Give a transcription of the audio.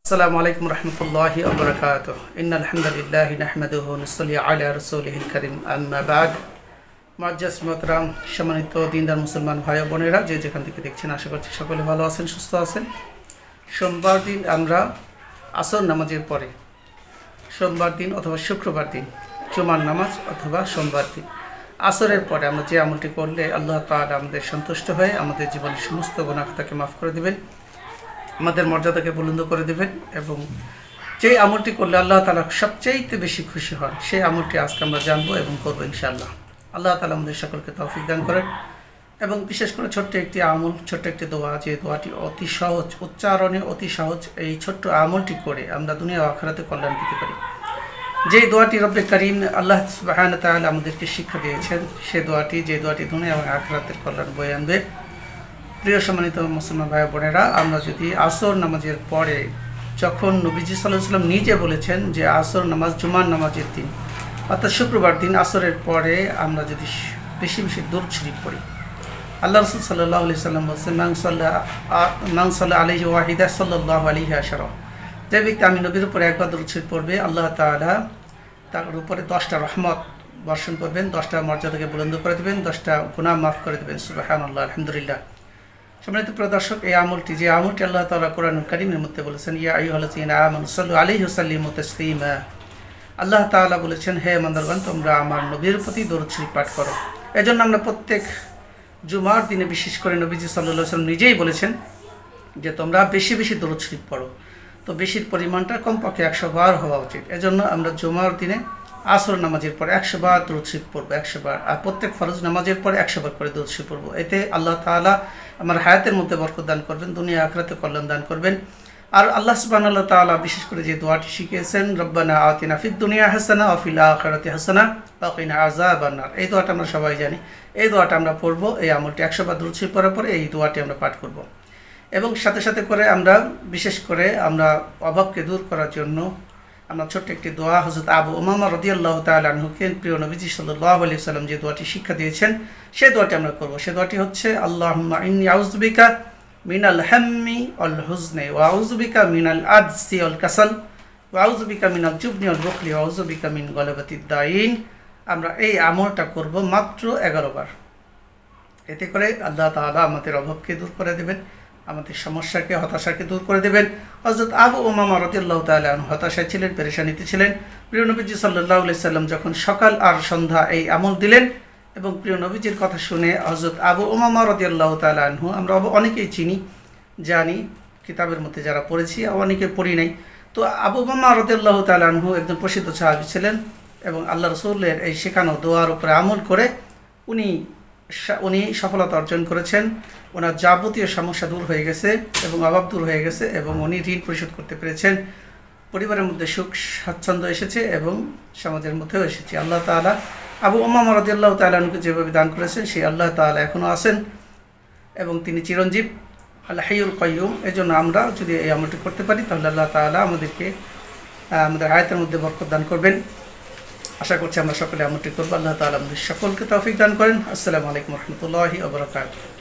আসসালামু আলাইকুম রহমতুল্লাহি ওয়া বারাকাতুহু ইন্নাল হামদুলিল্লাহি নাহমাদুহু ওয়া নুসাল্লি আলা রাসূলিহিল কারীম আম্মা বা'দ। মুআজ্জাজ মুহতারাম সম্মানিত দিনদার মুসলমান ভাই ও বোনেরা, যে যেখান থেকে দেখছেন, আশা করছি সকলে ভালো আছেন, সুস্থ আছেন। সোমবার দিন আমরা আসর নামাজের পরে, সোমবার দিন অথবা শুক্রবার দিন, জুমার নামাজ অথবা সোমবার দিন আসরের পরে আমরা যে আমলটি করলে আল্লাহ তাআলা আমাদের সন্তুষ্ট হয়ে আমাদের জীবনের সমস্ত গুনাহ খাতাকে মাফ করে দিবেন, আমাদের মর্যাদাকে বুলন্দ করে দেবেন, এবং যে আমলটি করলে আল্লাহ তাআলা সবচেয়ে বেশি খুশি হন, সেই আমলটি আজকে আমরা জানবো এবং করবো ইনশাআল্লাহ। আল্লাহ তাআলা আমাদের সকলকে তৌফিক দান করেন। এবং বিশেষ করে ছোট্ট একটি আমল, ছোট্ট একটি দোয়া, যে দোয়াটি অতি সহজ, উচ্চারণে অতি সহজ, এই ছোট্ট আমলটি করে আমরা দুনিয়া ও আখিরাতে কল্যাণ পেতে পারি। যে দোয়াটি রব্বে কারীম আল্লাহ সুবহানাহু ওয়া তাআলা আমাদেরকে শিক্ষা দিয়েছেন, সে দোয়াটি, যে দোয়াটি দুনিয়া এবং আখিরাতের কল্যাণ বয়ে আনবে। প্রিয় সম্মানিত মুসলমান ভাই বোনেরা, আমরা যদি আসর নামাজের পরে, যখন নবীজি সাল্লাল্লাহু আলাইহি ওয়াসাল্লাম নিজে বলেছেন যে আসর নামাজ জুমার নামাজের দিন অর্থাৎ শুক্রবার দিন আসরের পরে আমরা যদি বেশি বেশি দরুদ শরীফ পড়ি, আল্লাহ রাসূল সাল্লাল্লাহু আলাইহি ওয়াসাল্লাম বলেছেন, মান সাল্লা আলাইহি ওয়াহিদা সাল্লাল্লাহু আলাইহি আশারা, যে ব্যক্তি আমি নবীর উপরে একবার দরুদ শরীফ পড়বে, আল্লাহ তাআলা তার উপরে 10টা রহমত বর্ষণ করবেন, 10টা মর্যাদাকে বুলন্দ করে দেবেন, 10টা গুনাহ মাফ করে দেবেন। সুবহানাল্লাহ, আলহামদুলিল্লাহ। সম্মানিত প্রিয় দর্শক, এই আমলটি, যে আমলটি আল্লাহ তাআলা কোরআনুল কারীমের মধ্যে বলেছেন, ইয়া আইয়ুহাল্লাযীনা আমানু সাল্লু আলাইহি ওয়া সাল্লিমু তাসলিমা, আল্লাহ তাআলা বলেছেন, হে ইমানদারগণ, তোমরা আমার নবীর প্রতি দরুদ শরীফ পাঠ করো। এজন্য আমরা প্রত্যেক জুমার দিনে, বিশেষ করে নবীজি সাল্লাল্লাহু আলাইহি ওয়াসাল্লাম নিজেই বলেছেন যে তোমরা বেশি বেশি দরুদ শরীফ পড়ো। তো বেশির পরিমাণটা কমপক্ষে 100 বার হওয়া উচিত। এজন্য আমরা জুমার দিনে আসর নামাজের পরে 100 বার দরুদ শরীফ পড়বো, 100 বার, আর প্রত্যেক ফরজ নামাজের পরে 100 বার করে দরুদ শরীফ পড়বো। এতে আল্লাহ তাআলা আমার হায়াতের মধ্যে বরকত দান করবেন, দুনিয়া আখিরাতে কল্যাণ দান করবেন। আর আল্লাহ সুবহানাহু ওয়া তাআলা বিশেষ করে যে দোয়াটি শিখিয়েছেন, রব্বানা আতিনা ফিদ দুনিয়া হাসানা ওয়া ফিল আখিরাতি হাসানা ওয়া কিনা আযাবান নার, এই দোয়াটা আমরা সবাই জানি। এই দোয়াটা আমরা পড়বো, এই আমলটি 100 বার দরুদ শরীফ পড়ার পরে এই দোয়াটি আমরা পাঠ করব। এবং সাথে সাথে করে আমরা বিশেষ করে আমরা অভাবকে দূর করার জন্য আমরা ছোট্ট একটি দোয়া, হযরত আবু উমামা রাদিয়াল্লাহু তাআলা আনহুকে প্রিয় নবীজি সাল্লাল্লাহু আলাইহি ওয়াসাল্লাম যে দোয়াটি শিক্ষা দিয়েছেন, সেই দোয়াটি আমরা করব। সেই দোয়াটি হচ্ছে, আল্লাহুম্মা ইন্নী আউযু বিকা মিনাল হাম্মি ওয়াল হুজনি ওয়া আউযু বিকা মিনাল আজজি ওয়াল কাসাল ওয়া আউযু বিকা মিনাল জুবনি ওয়াল বুখলি ওয়া আউযু বিকা মিন গালাবাতিদ দাইন। আমরা এই আমলটা করব মাত্র 11 বার। এতে করে আল্লাহ তাআলা আমাদের অভাবকে দূর করে দেবেন, আমাদের সমস্যাকে, হতাশাকে দূর করে দেবেন। হযরত আবু উমামা রাদিয়াল্লাহু তাআলা আনহু হতাশায় ছিলেন, পেরেশানিতে ছিলেন। প্রিয় নবীজি সাল্লাল্লাহু আলাইহি সাল্লাম যখন সকাল আর সন্ধ্যা এই আমল দিলেন, এবং প্রিয় নবীজির কথা শুনে হযরত আবু উমামা রাদিয়াল্লাহু তাআলা আনহু, আমরা অনেকেই চিনি, জানি, কিতাবের মধ্যে যারা পড়েছি, অনেকে পড়ি নাই। তো আবু উমামা রাদিয়াল্লাহু তাআলা আনহু একজন প্রসিদ্ধ সাহাবী ছিলেন, এবং আল্লাহ রাসূলের এই শেখানো দোয়ার উপরে আমল করে উনি সফলতা অর্জন করেছেন। ওনার যাবতীয় সমস্যা দূর হয়ে গেছে এবং অভাব দূর হয়ে গেছে, এবং উনি ঋণ পরিশোধ করতে পেরেছেন। পরিবারের মধ্যে সুখ স্বাচ্ছন্দ্য এসেছে এবং সমাজের মধ্যেও এসেছে। আল্লাহ তাআলা আবু উমামা রাদিয়াল্লাহু তাআলা আনহুকে যেভাবে দান করেছেন, সেই আল্লাহ তাআলা এখনও আছেন এবং তিনি চিরঞ্জীব, আল হাইয়ুল কাইয়ুম। এজন্য আমরা যদি এই আমলটি করতে পারি, তাহলে আল্লাহ তাআলা আমাদেরকে আমাদের হায়াতের মধ্যে বরকত দান করবেন। আশা করছি আমরা সকলে আমলটি করবো। আল্লাহ তাআলা আমাদের সকলকে তৌফিক দান করেন। আসসালামু আলাইকুম ওয়া রাহমাতুল্লাহি ওয়া বারাকাতুহু।